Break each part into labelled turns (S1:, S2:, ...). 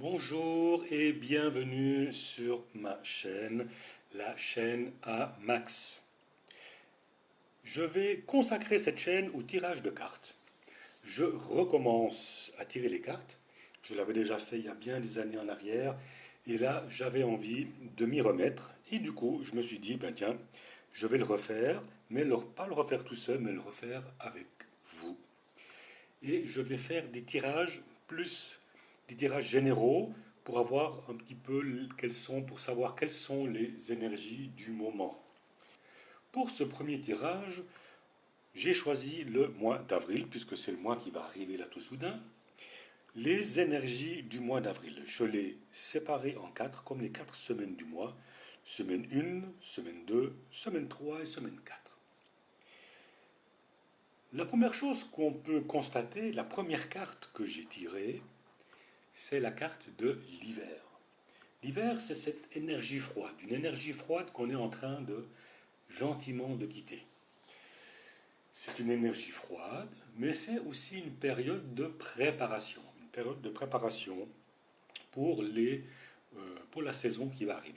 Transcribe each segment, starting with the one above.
S1: Bonjour et bienvenue sur ma chaîne, la chaîne à Max. Je vais consacrer cette chaîne au tirage de cartes. Je recommence à tirer les cartes. Je l'avais déjà fait il y a bien des années en arrière. Et là, j'avais envie de m'y remettre. Et du coup, je me suis dit, ben tiens, je vais le refaire, mais pas le refaire tout seul, mais le refaire avec vous. Et je vais faire des tirages plus des tirages généraux pour avoir un petit peu pour savoir quelles sont les énergies du moment. Pour ce premier tirage, j'ai choisi le mois d'avril, puisque c'est le mois qui va arriver là tout soudain. Les énergies du mois d'avril, je les séparées en quatre, comme les 4 semaines du mois. Semaine 1, semaine 2, semaine 3 et semaine 4. La première chose qu'on peut constater, la première carte que j'ai tirée, c'est la carte de l'hiver. L'hiver, c'est cette énergie froide, une énergie froide qu'on est en train de gentiment de quitter. C'est une énergie froide, mais c'est aussi une période de préparation pour, pour la saison qui va arriver.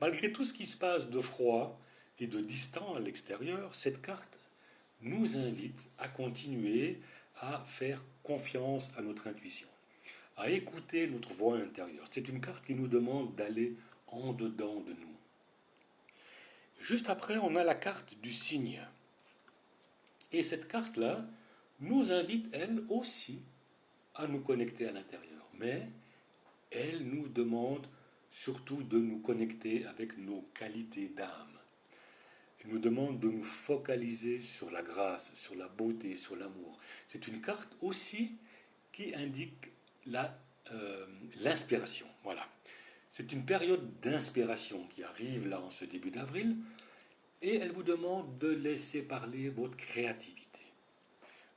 S1: Malgré tout ce qui se passe de froid et de distant à l'extérieur, cette carte nous invite à continuer à faire confiance à notre intuition, à écouter notre voix intérieure. C'est une carte qui nous demande d'aller en dedans de nous. Juste après, on a la carte du cygne. Et cette carte-là nous invite, elle aussi, à nous connecter à l'intérieur. Mais elle nous demande surtout de nous connecter avec nos qualités d'âme. Elle nous demande de nous focaliser sur la grâce, sur la beauté, sur l'amour. C'est une carte aussi qui indique l'inspiration. Voilà. C'est une période d'inspiration qui arrive là en ce début d'avril et elle vous demande de laisser parler votre créativité.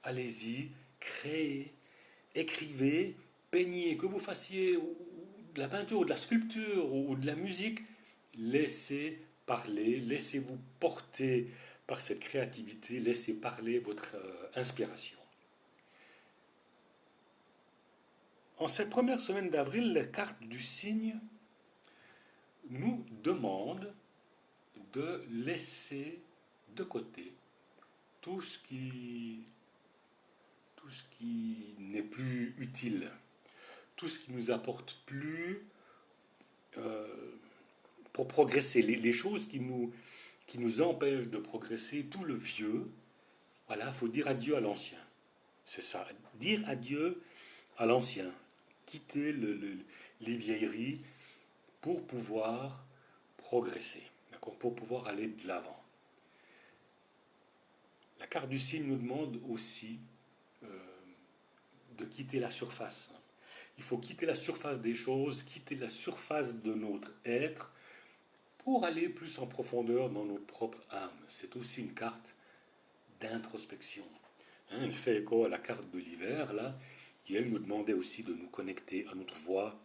S1: Allez-y, créez, écrivez, peignez, que vous fassiez de la peinture ou de la sculpture ou de la musique, laissez parler, laissez-vous porter par cette créativité, laissez parler votre inspiration. En cette première semaine d'avril, la carte du cygne nous demande de laisser de côté tout ce qui n'est plus utile, tout ce qui nous apporte plus pour progresser, les choses qui nous empêchent de progresser, tout le vieux. Voilà, il faut dire adieu à l'ancien. C'est ça, dire adieu à l'ancien, quitter les vieilleries pour pouvoir progresser, d'accord, pour pouvoir aller de l'avant. La carte du cygne nous demande aussi euh, de quitter la surface. Il faut quitter la surface des choses, quitter la surface de notre être pour aller plus en profondeur dans notre propre âme. C'est aussi une carte d'introspection. Elle fait écho à la carte de l'hiver, là, qui elle nous demandait aussi de nous connecter à notre voix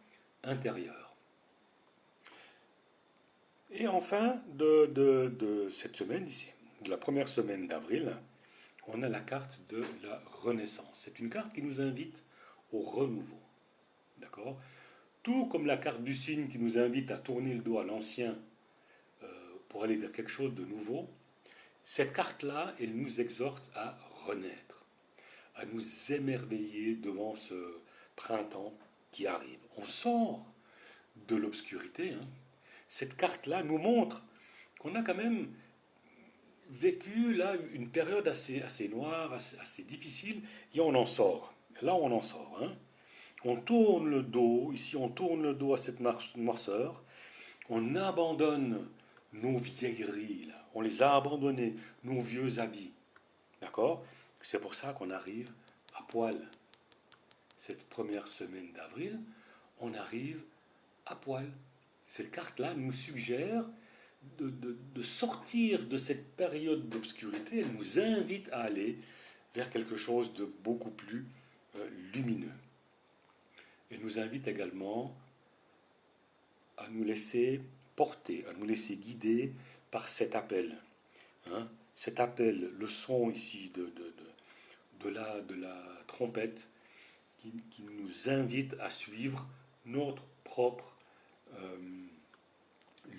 S1: intérieure. Et enfin, de cette semaine ici, de la première semaine d'avril, on a la carte de la Renaissance. C'est une carte qui nous invite au renouveau. D'accord? Tout comme la carte du cygne qui nous invite à tourner le dos à l'ancien pour aller vers quelque chose de nouveau, cette carte-là, elle nous exhorte à renaître, à nous émerveiller devant ce printemps qui arrive. On sort de l'obscurité. Cette carte-là nous montre qu'on a quand même vécu là une période assez noire, assez difficile, et on en sort. Là, on en sort. On tourne le dos, ici on tourne le dos à cette noirceur, on abandonne nos vieilleries, là. On les a abandonnés, nos vieux habits. D'accord? C'est pour ça qu'on arrive à poil. Cette première semaine d'avril, on arrive à poil. Cette carte-là nous suggère de sortir de cette période d'obscurité. Elle nous invite à aller vers quelque chose de beaucoup plus lumineux. Elle nous invite également à nous laisser porter, à nous laisser guider par cet appel. Cet appel, le son ici de la trompette, qui nous invite à suivre notre propre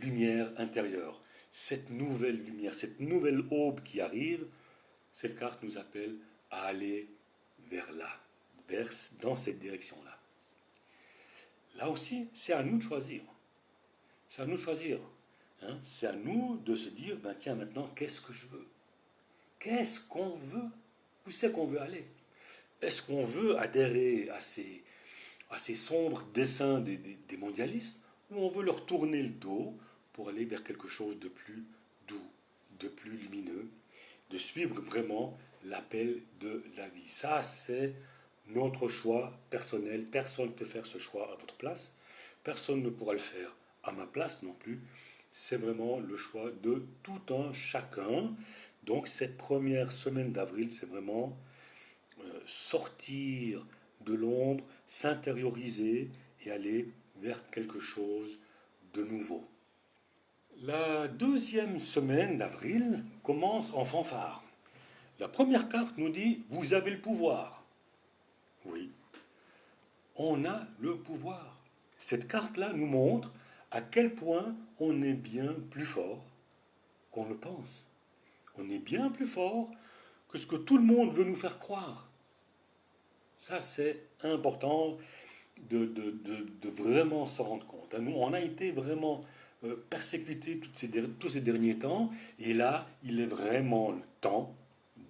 S1: lumière intérieure. Cette nouvelle lumière, cette nouvelle aube qui arrive, cette carte nous appelle à aller vers là, dans cette direction-là. Là aussi, c'est à nous de choisir. C'est à nous de choisir. Hein? C'est à nous de se dire, ben tiens, maintenant, qu'est-ce que je veux? Qu'est-ce qu'on veut? Où c'est qu'on veut aller? Est-ce qu'on veut adhérer à ces sombres dessins des mondialistes, ou on veut leur tourner le dos pour aller vers quelque chose de plus doux, de plus lumineux, de suivre vraiment l'appel de la vie? Ça, c'est notre choix personnel. Personne ne peut faire ce choix à votre place. Personne ne pourra le faire à ma place non plus. C'est vraiment le choix de tout un chacun. Donc cette première semaine d'avril, c'est vraiment sortir de l'ombre, s'intérioriser et aller vers quelque chose de nouveau. La deuxième semaine d'avril commence en fanfare. La première carte nous dit « Vous avez le pouvoir ». Oui, on a le pouvoir. Cette carte-là nous montre à quel point on est bien plus fort qu'on le pense. On est bien plus fort que ce que tout le monde veut nous faire croire. Ça, c'est important de vraiment s'en rendre compte. Nous, on a été vraiment persécutés tous ces derniers temps, et là, il est vraiment le temps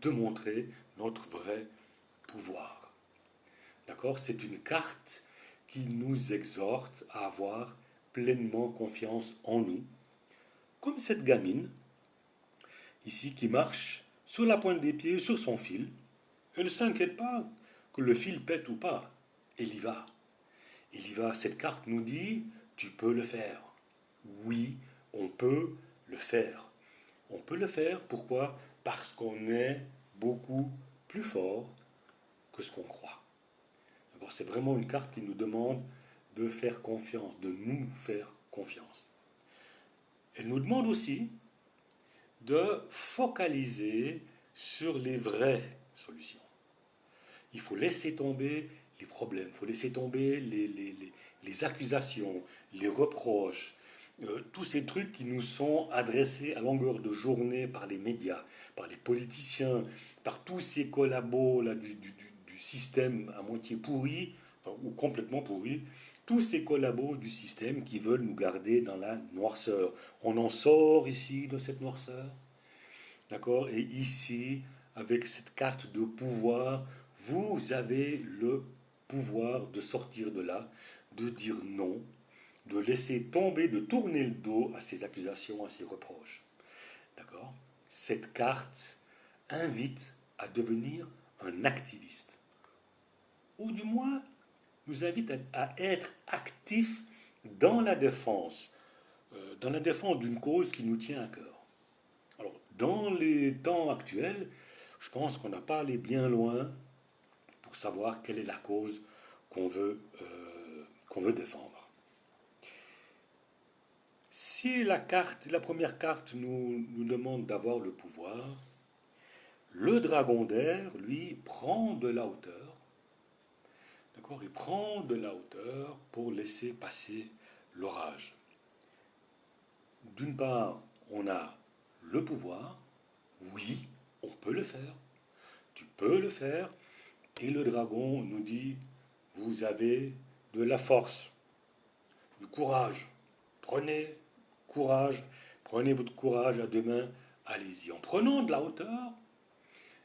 S1: de montrer notre vrai pouvoir. D'accord? C'est une carte qui nous exhorte à avoir pleinement confiance en nous, comme cette gamine ici qui marche sur la pointe des pieds, sur son fil. Elle ne s'inquiète pas que le fil pète ou pas. Elle y va. Elle y va. Cette carte nous dit, tu peux le faire. Oui, on peut le faire. On peut le faire, pourquoi? Parce qu'on est beaucoup plus fort que ce qu'on croit. C'est vraiment une carte qui nous demande de faire confiance, de nous faire confiance. Elle nous demande aussi de focaliser sur les vraies solutions. Il faut laisser tomber les problèmes, il faut laisser tomber les accusations, les reproches, tous ces trucs qui nous sont adressés à longueur de journée par les médias, par les politiciens, par tous ces collabos là, du système à moitié pourri, enfin, ou complètement pourri, tous ces collabos du système qui veulent nous garder dans la noirceur. On en sort ici de cette noirceur, d'accord? Et ici, avec cette carte de pouvoir, vous avez le pouvoir de sortir de là, de dire non, de laisser tomber, de tourner le dos à ces accusations, à ces reproches. D'accord? Cette carte invite à devenir un activiste. Ou du moins, nous invite à être actif dans la défense d'une cause qui nous tient à cœur. Alors, dans les temps actuels, je pense qu'on n'a pas allé bien loin pour savoir quelle est la cause qu'on veut défendre. Si la première carte nous demande d'avoir le pouvoir, le dragon d'air, lui, prend de la hauteur. D'accord? Il prend de la hauteur pour laisser passer l'orage. D'une part, on a le pouvoir. Oui, on peut le faire. Tu peux le faire. Et le dragon nous dit, vous avez de la force, du courage. Prenez courage, prenez votre courage à deux mains, allez-y. En prenant de la hauteur,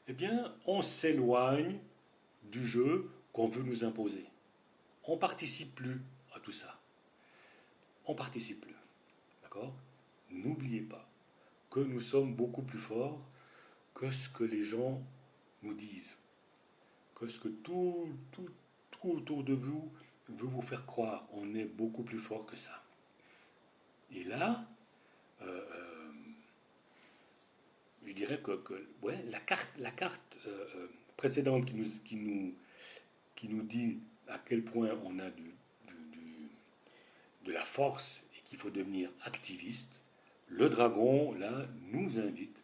S1: eh bien, on s'éloigne du jeu qu'on veut nous imposer. On ne participe plus à tout ça. On ne participe plus. D'accord? N'oubliez pas que nous sommes beaucoup plus forts que ce que les gens nous disent. Que ce que tout autour de vous veut vous faire croire. On est beaucoup plus fort que ça. Et là, je dirais que ouais, la carte précédente qui nous dit à quel point on a de la force et qu'il faut devenir activiste, le dragon, là, nous invite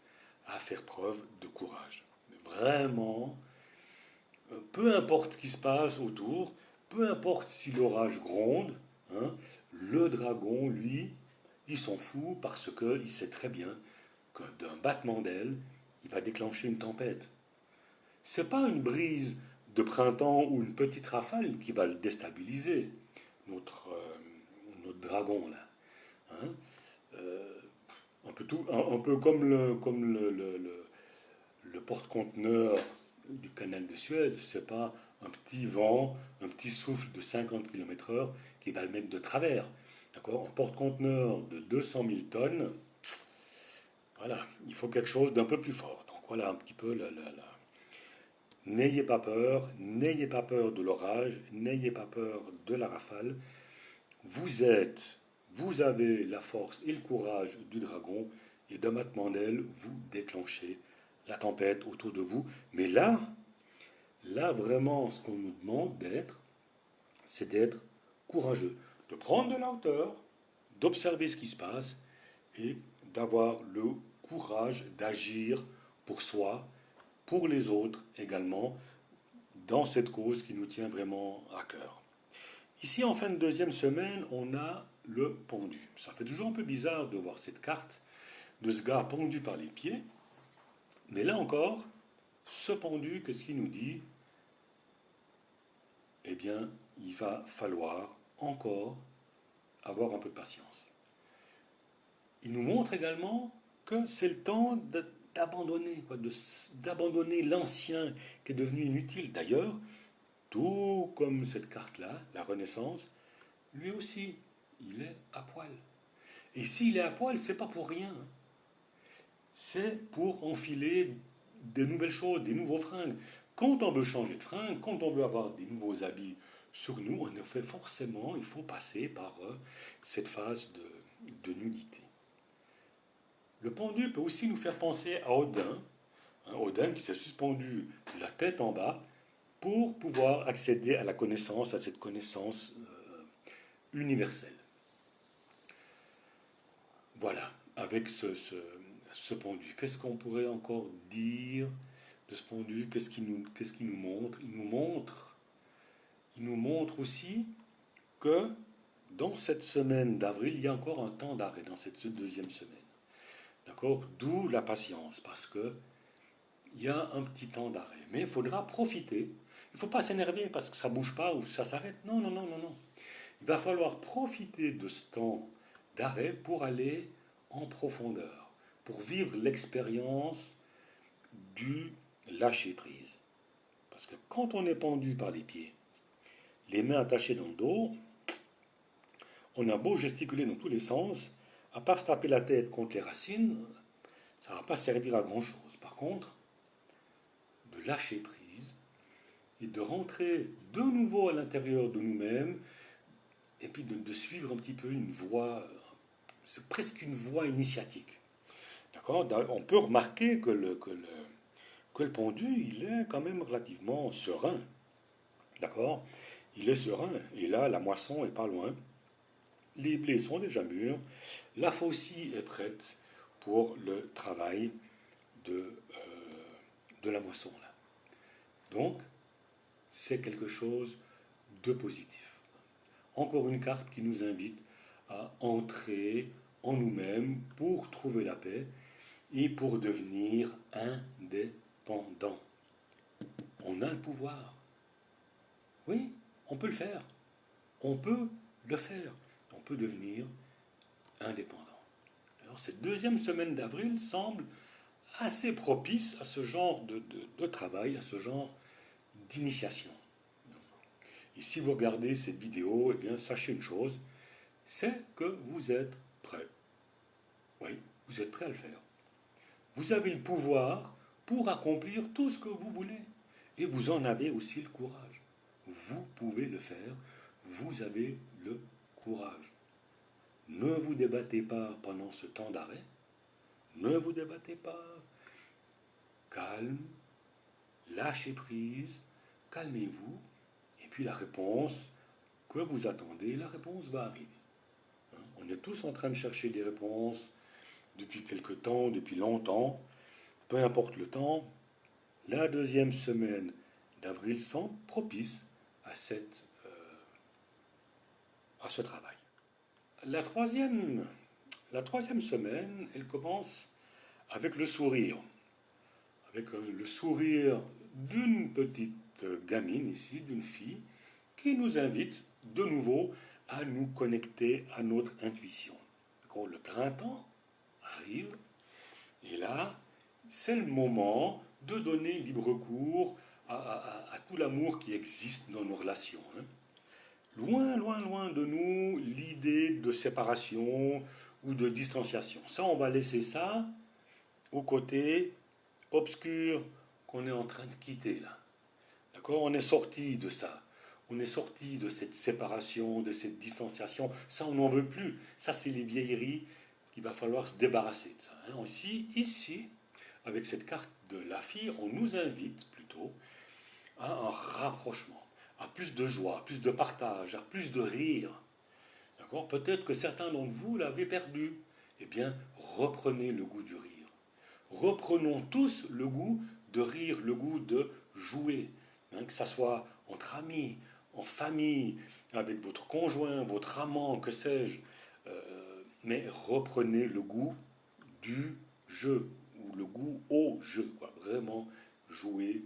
S1: à faire preuve de courage. Vraiment, Peu importe ce qui se passe autour, peu importe si l'orage gronde, hein, le dragon, lui, il s'en fout parce qu'il sait très bien que d'un battement d'aile, il va déclencher une tempête. C'est pas une brise de printemps ou une petite rafale qui va le déstabiliser, notre dragon là. Hein. Euh, un peu comme le porte-conteneur du canal de Suez. C'est pas un petit vent, un petit souffle de 50 km/h qui va le mettre de travers. D'accord. Un porte-conteneur de 200 000 tonnes, voilà, il faut quelque chose d'un peu plus fort. Donc voilà un petit peu n'ayez pas peur de l'orage, n'ayez pas peur de la rafale. Vous avez la force et le courage du dragon, et d'un battement d'aile, vous déclenchez la tempête autour de vous. Mais là vraiment, ce qu'on nous demande d'être, c'est d'être courageux, de prendre de la hauteur, d'observer ce qui se passe et d'avoir le courage d'agir pour soi, pour les autres également, dans cette cause qui nous tient vraiment à cœur. Ici, en fin de deuxième semaine, on a le pendu. Ça fait toujours un peu bizarre de voir cette carte de ce gars pendu par les pieds. Mais là encore, ce pendu, qu'est-ce qu'il nous dit? Eh bien, il va falloir encore avoir un peu de patience. Il nous montre également que c'est le temps d'abandonner, d'abandonner l'ancien qui est devenu inutile. D'ailleurs, tout comme cette carte-là, la Renaissance, lui aussi, il est à poil. Et s'il est à poil, c'est pas pour rien. C'est pour enfiler des nouvelles choses, des nouveaux fringues. Quand on veut changer de fringues, quand on veut avoir des nouveaux habits sur nous, on en fait forcément, il faut passer par cette phase de nudité. Le pendu peut aussi nous faire penser à Odin, Odin qui s'est suspendu la tête en bas pour pouvoir accéder à la connaissance, à cette connaissance universelle. Voilà, avec ce pendu. Qu'est-ce qu'on pourrait encore dire de ce pendu? Qu'est-ce qu'il nous montre? Il nous montre aussi que dans cette semaine d'avril, il y a encore un temps d'arrêt dans cette deuxième semaine. D'accord? D'où la patience, parce que il y a un petit temps d'arrêt. Mais il faudra profiter. Il ne faut pas s'énerver parce que ça ne bouge pas ou ça s'arrête. Non, non, non, non, non. Il va falloir profiter de ce temps d'arrêt pour aller en profondeur, pour vivre l'expérience du lâcher-prise. Parce que quand on est pendu par les pieds, les mains attachées dans le dos, on a beau gesticuler dans tous les sens, à part se taper la tête contre les racines, ça ne va pas servir à grand-chose. Par contre, de lâcher prise et de rentrer de nouveau à l'intérieur de nous-mêmes et puis de suivre un petit peu une voie, c'est presque une voie initiatique. D'accord? On peut remarquer que le pendu, il est quand même relativement serein. D'accord? Il est serein. Et là, la moisson est pas loin. Les blés sont déjà mûrs. La faucille est prête pour le travail de la moisson. Là. Donc, c'est quelque chose de positif. Encore une carte qui nous invite à entrer en nous-mêmes pour trouver la paix et pour devenir indépendant. On a le pouvoir. Oui, on peut le faire. On peut le faire. On peut devenir indépendant. Alors, cette deuxième semaine d'avril semble assez propice à ce genre de travail, à ce genre d'initiation. Et si vous regardez cette vidéo, eh bien, sachez une chose, c'est que vous êtes prêt. Oui, vous êtes prêt à le faire. Vous avez le pouvoir pour accomplir tout ce que vous voulez. Et vous en avez aussi le courage. Vous pouvez le faire. Vous avez le courage. Ne vous débattez pas pendant ce temps d'arrêt. Ne vous débattez pas. Calme. Lâchez prise. Calmez-vous. Et puis la réponse que vous attendez, la réponse va arriver. On est tous en train de chercher des réponses depuis quelque temps, depuis longtemps. Peu importe le temps, la deuxième semaine d'avril sont propices à, à ce travail. La troisième semaine, elle commence avec le sourire. Avec le sourire d'une petite gamine ici, d'une fille, qui nous invite de nouveau à nous connecter à notre intuition. Quand le printemps arrive, et là, c'est le moment de donner libre cours à tout l'amour qui existe dans nos relations. Hein. Loin, loin, loin de nous l'idée de séparation ou de distanciation. Ça, on va laisser ça au côté obscur qu'on est en train de quitter là. D'accord? On est sorti de ça. On est sorti de cette séparation, de cette distanciation. Ça, on n'en veut plus. Ça, c'est les vieilleries qu'il va falloir se débarrasser de ça. Hein. Ici, avec cette carte de la fille, on nous invite plutôt à un rapprochement, à plus de joie, plus de partage, à plus de rire. D'accord? Peut-être que certains d'entre vous l'avaient perdu. Eh bien, reprenez le goût du rire. Reprenons tous le goût de rire, le goût de jouer. Hein, que ça soit entre amis, en famille, avec votre conjoint, votre amant, que sais-je. Mais reprenez le goût du jeu, ou le goût au jeu. Quoi. Vraiment, jouer,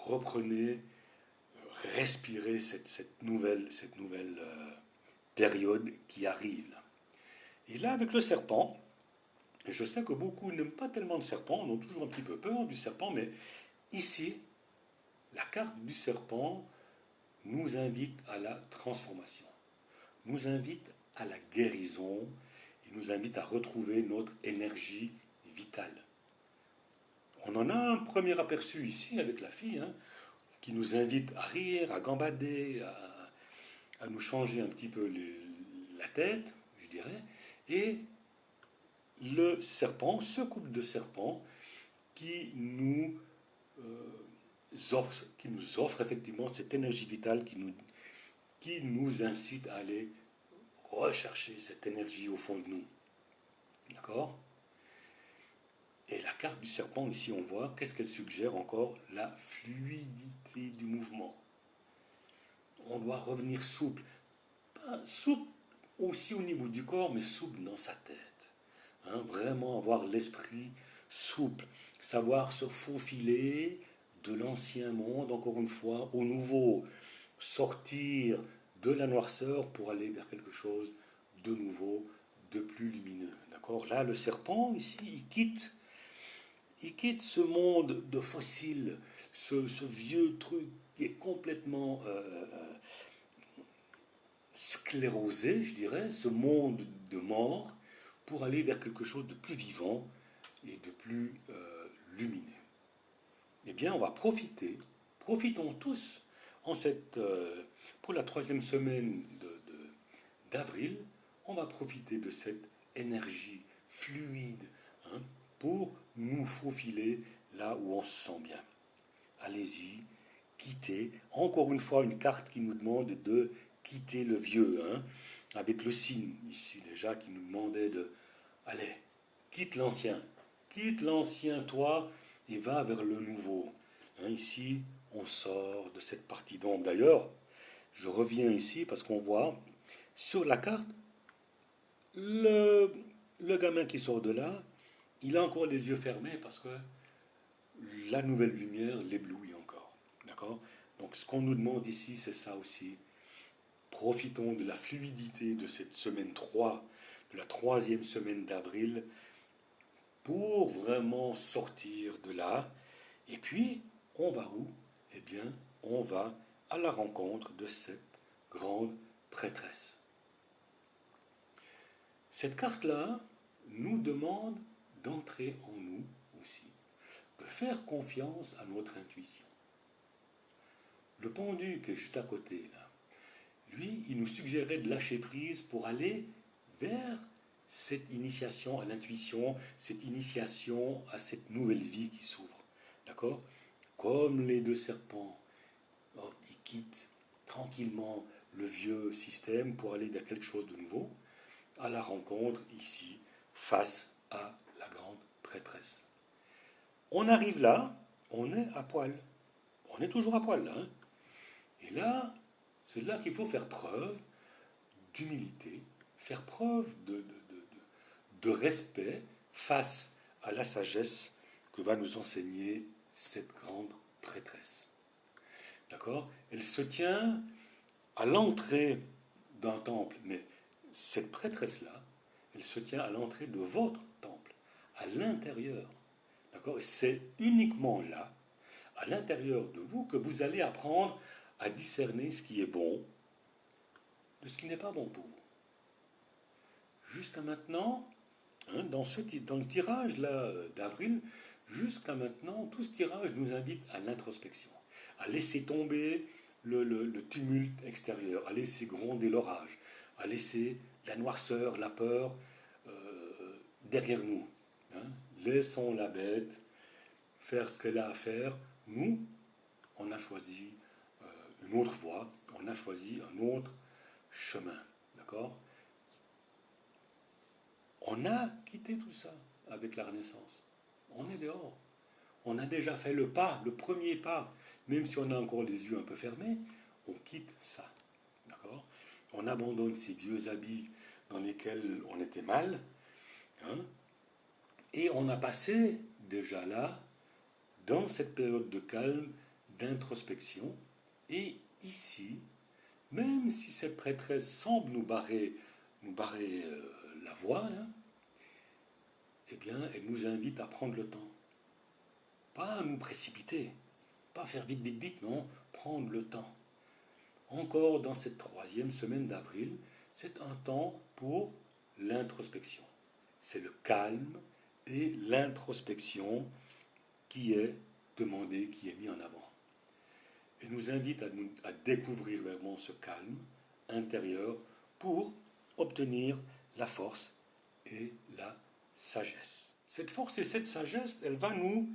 S1: reprenez, respirez cette nouvelle période qui arrive. Et là, avec le serpent, et je sais que beaucoup n'aiment pas tellement le serpent, on a toujours un petit peu peur du serpent, mais ici, la carte du serpent nous invite à la transformation, nous invite à la guérison, et nous invite à retrouver notre énergie vitale. On en a un premier aperçu ici avec la fille, hein, qui nous invite à rire, à gambader, à nous changer un petit peu la tête, je dirais, et le serpent, ce couple de serpents qui nous offre effectivement cette énergie vitale qui nous incite à aller rechercher cette énergie au fond de nous. D'accord? Et la carte du serpent, ici, on voit, qu'est-ce qu'elle suggère encore? La fluidité du mouvement. On doit revenir souple. Pas souple aussi au niveau du corps, mais souple dans sa tête. Hein, vraiment avoir l'esprit souple. Savoir se faufiler de l'ancien monde, encore une fois, au nouveau. Sortir de la noirceur pour aller vers quelque chose de nouveau, de plus lumineux. D'accord? Là, le serpent, ici, il quitte ce monde de fossiles, ce vieux truc qui est complètement sclérosé, je dirais, ce monde de mort, pour aller vers quelque chose de plus vivant et de plus lumineux. Eh bien, on va profitons tous pour la troisième semaine d'avril, on va profiter de cette énergie fluide, hein, pour nous faufiler là où on se sent bien. Allez-y, quittez. Encore une fois, une carte qui nous demande de quitter le vieux, hein, avec le signe ici déjà qui nous demandait de... Allez, quitte l'ancien toi et va vers le nouveau. Hein, ici, on sort de cette partie d'ombre. D'ailleurs, je reviens ici parce qu'on voit sur la carte le gamin qui sort de là, il a encore les yeux fermés parce que la nouvelle lumière l'éblouit encore. D'accord? Donc ce qu'on nous demande ici, c'est ça aussi. Profitons de la fluidité de cette semaine 3, de la troisième semaine d'avril, pour vraiment sortir de là. Et puis, on va où? Eh bien, on va à la rencontre de cette grande prêtresse. Cette carte-là nous demande d'entrer en nous aussi, de faire confiance à notre intuition. Le pendu qui est juste à côté, là, lui, il nous suggérait de lâcher prise pour aller vers cette initiation à l'intuition, cette initiation à cette nouvelle vie qui s'ouvre. D'accord? Comme les deux serpents, ils quittent tranquillement le vieux système pour aller vers quelque chose de nouveau, à la rencontre ici, face à la grande prêtresse. On arrive là, on est à poil. On est toujours à poil là. Hein. Et là, c'est là qu'il faut faire preuve d'humilité, faire preuve de respect face à la sagesse que va nous enseigner cette grande prêtresse. D'accord? Elle se tient à l'entrée d'un temple, mais cette prêtresse-là, elle se tient à l'entrée de votre temple, à l'intérieur. D'accord? Et c'est uniquement là, à l'intérieur de vous, que vous allez apprendre à discerner ce qui est bon de ce qui n'est pas bon pour vous. Jusqu'à maintenant, hein, dans le tirage là d'avril, jusqu'à maintenant, tout ce tirage nous invite à l'introspection, à laisser tomber le tumulte extérieur, à laisser gronder l'orage, à laisser la noirceur, la peur derrière nous. Hein. Laissons la bête faire ce qu'elle a à faire. Nous, on a choisi une autre voie, on a choisi un autre chemin. D'accord? On a quitté tout ça avec la Renaissance. On est dehors. On a déjà fait le pas, le premier pas. Même si on a encore les yeux un peu fermés, on quitte ça. D'accord? On abandonne ces vieux habits dans lesquels on était mal. Hein, et on a passé déjà là, dans cette période de calme, d'introspection. Et ici, même si cette prêtresse semble nous barrer la voie, là, eh bien, elle nous invite à prendre le temps. Pas à nous précipiter, pas faire vite, vite, vite, non, prendre le temps. Encore dans cette 3e semaine d'avril, c'est un temps pour l'introspection. C'est le calme et l'introspection qui est demandé, qui est mis en avant. Elle nous invite à découvrir vraiment ce calme intérieur pour obtenir la force et la sagesse. Cette force et cette sagesse, elle va nous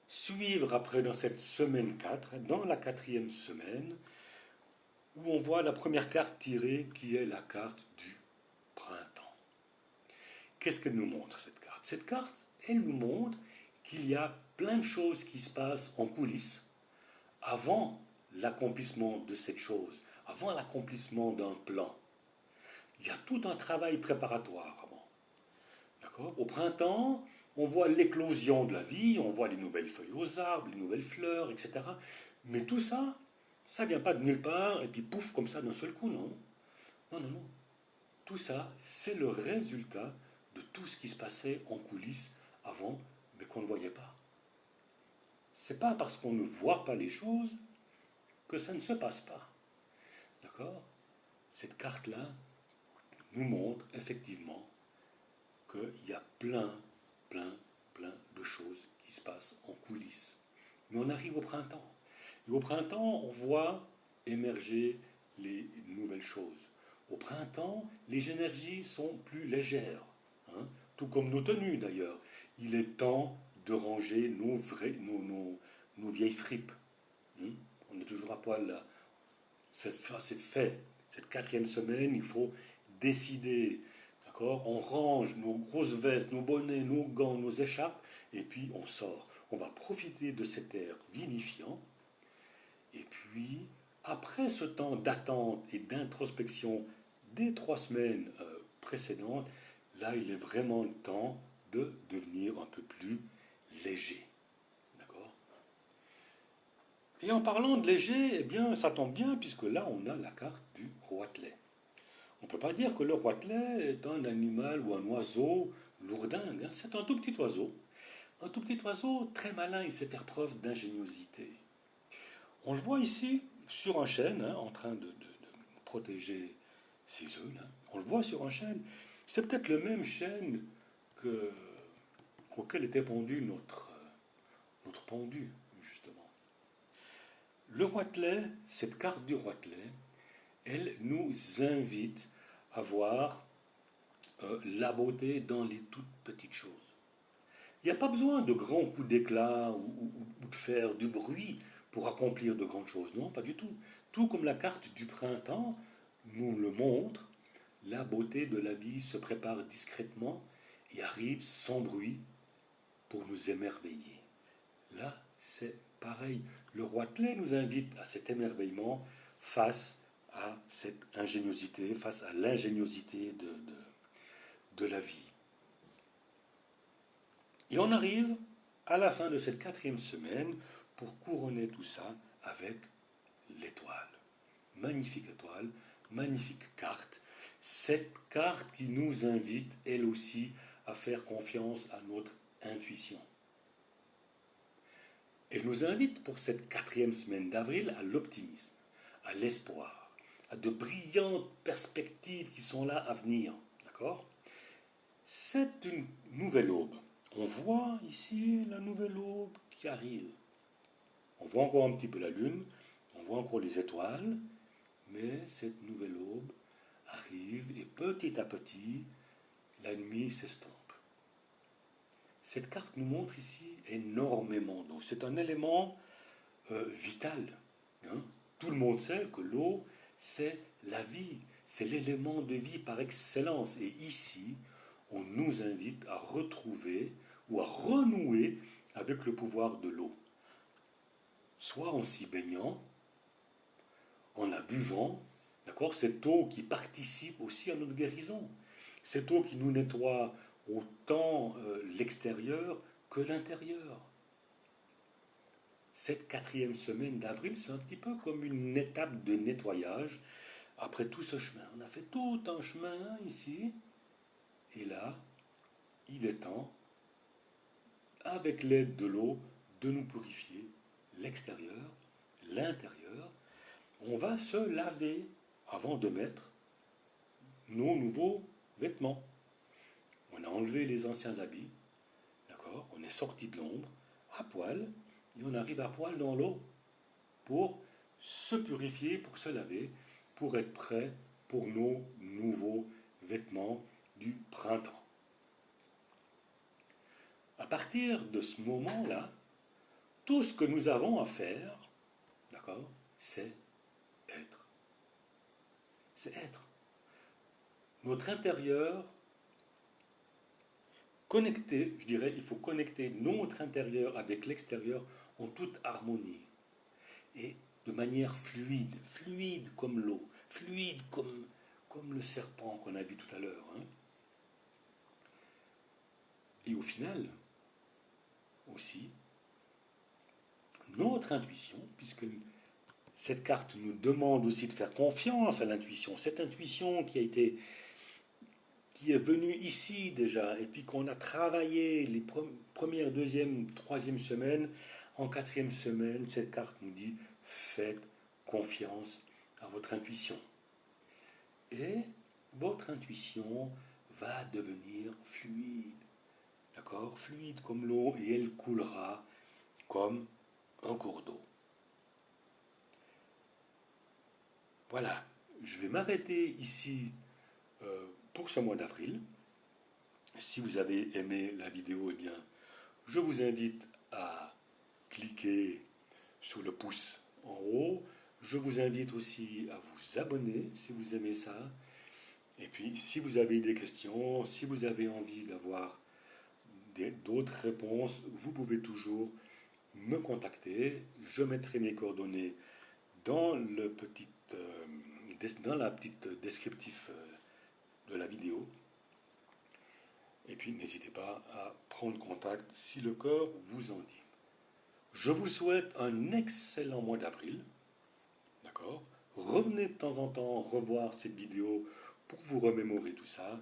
S1: suivre après dans cette semaine 4, dans la 4e semaine, où on voit la première carte tirée qui est la carte du printemps. Qu'est-ce qu'elle nous montre cette carte? Cette carte, elle nous montre qu'il y a plein de choses qui se passent en coulisses avant l'accomplissement de cette chose, avant l'accomplissement d'un plan. Il y a tout un travail préparatoire avant. D'accord? Au printemps, on voit l'éclosion de la vie, on voit les nouvelles feuilles aux arbres, les nouvelles fleurs, etc. Mais tout ça, ça ne vient pas de nulle part et puis pouf, comme ça d'un seul coup, non. Non, non, non. Tout ça, c'est le résultat de tout ce qui se passait en coulisses avant, mais qu'on ne voyait pas. C'est pas parce qu'on ne voit pas les choses que ça ne se passe pas. D'accord? Cette carte-là nous montre effectivement qu'il y a plein de choses qui se passent en coulisses. Mais on arrive au printemps. Et au printemps, on voit émerger les nouvelles choses. Au printemps, les énergies sont plus légères, hein, tout comme nos tenues d'ailleurs. Il est temps de ranger nos vieilles fripes. Hein. On est toujours à poil là. C'est fait. Cette 4e semaine, il faut décider. D'accord? On range nos grosses vestes, nos bonnets, nos gants, nos écharpes, et puis on sort. On va profiter de cet air vivifiant. Et puis, après ce temps d'attente et d'introspection des 3 semaines précédentes, là, il est vraiment le temps de devenir un peu plus léger. D'accord? Et en parlant de léger, eh bien, ça tombe bien, puisque là, on a la carte du roitelet. On ne peut pas dire que le roitelet est un animal ou un oiseau lourdingue. Hein. C'est un tout petit oiseau. Un tout petit oiseau très malin, il sait faire preuve d'ingéniosité. On le voit ici sur un chêne, hein, en train de protéger ses œufs. Là. On le voit sur un chêne. C'est peut-être le même chêne auquel était pendu notre pendu, justement. Le roitelet, cette carte du roitelet, elle nous invite à voir la beauté dans les toutes petites choses. Il n'y a pas besoin de grands coups d'éclat ou de faire du bruit pour accomplir de grandes choses. Non, pas du tout. Tout comme la carte du printemps nous le montre, la beauté de la vie se prépare discrètement et arrive sans bruit pour nous émerveiller. Là, c'est pareil. Le roi Clé nous invite à cet émerveillement face à cette ingéniosité, face à l'ingéniosité de la vie. Et on arrive à la fin de cette 4e semaine pour couronner tout ça avec l'étoile. Magnifique étoile, magnifique carte. Cette carte qui nous invite, elle aussi, à faire confiance à notre intuition. Elle nous invite pour cette 4e semaine d'avril à l'optimisme, à l'espoir, à de brillantes perspectives qui sont là à venir. D'accord ? C'est une nouvelle aube. On voit ici la nouvelle aube qui arrive. On voit encore un petit peu la lune, on voit encore les étoiles, mais cette nouvelle aube arrive et petit à petit, la nuit s'estompe. Cette carte nous montre ici énormément d'eau. C'est un élément vital. Hein. Tout le monde sait que l'eau, c'est la vie. C'est l'élément de vie par excellence. Et ici, on nous invite à retrouver ou à renouer avec le pouvoir de l'eau. Soit en s'y baignant, en la buvant, d'accord, cette eau qui participe aussi à notre guérison. Cette eau qui nous nettoie autant l'extérieur que l'intérieur. Cette 4e semaine d'avril, c'est un petit peu comme une étape de nettoyage après tout ce chemin. On a fait tout un chemin ici, et là, il est temps, avec l'aide de l'eau, de nous purifier l'extérieur, l'intérieur. On va se laver avant de mettre nos nouveaux vêtements. On a enlevé les anciens habits, d'accord ? On est sorti de l'ombre, à poil, et on arrive à poil dans l'eau pour se purifier, pour se laver, pour être prêt pour nos nouveaux vêtements du printemps. À partir de ce moment-là, tout ce que nous avons à faire, d'accord, c'est être. C'est être. Notre intérieur, connecté, je dirais, il faut connecter notre intérieur avec l'extérieur en toute harmonie. Et de manière fluide, fluide comme l'eau, fluide comme le serpent qu'on a vu tout à l'heure. Hein. Et au final, aussi, notre intuition, puisque cette carte nous demande aussi de faire confiance à l'intuition, cette intuition qui est venue ici déjà, et puis qu'on a travaillé les premières, deuxième, troisième semaines, en 4e semaine, cette carte nous dit faites confiance à votre intuition. Et votre intuition va devenir fluide, d'accord ? Fluide comme l'eau, et elle coulera comme un cours d'eau. Voilà, je vais m'arrêter ici pour ce mois d'avril. Si vous avez aimé la vidéo, eh bien, je vous invite à cliquer sur le pouce en haut. Je vous invite aussi à vous abonner si vous aimez ça. Et puis, si vous avez des questions, si vous avez envie d'avoir d'autres réponses, vous pouvez toujours me contacter. Je mettrai mes coordonnées dans la petite descriptif de la vidéo. Et puis, n'hésitez pas à prendre contact si le cœur vous en dit. Je vous souhaite un excellent mois d'avril. D'accord ? Revenez de temps en temps revoir cette vidéo pour vous remémorer tout ça.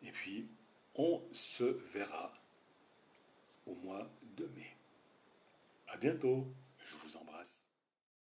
S1: Et puis, on se verra au mois de mai. À bientôt.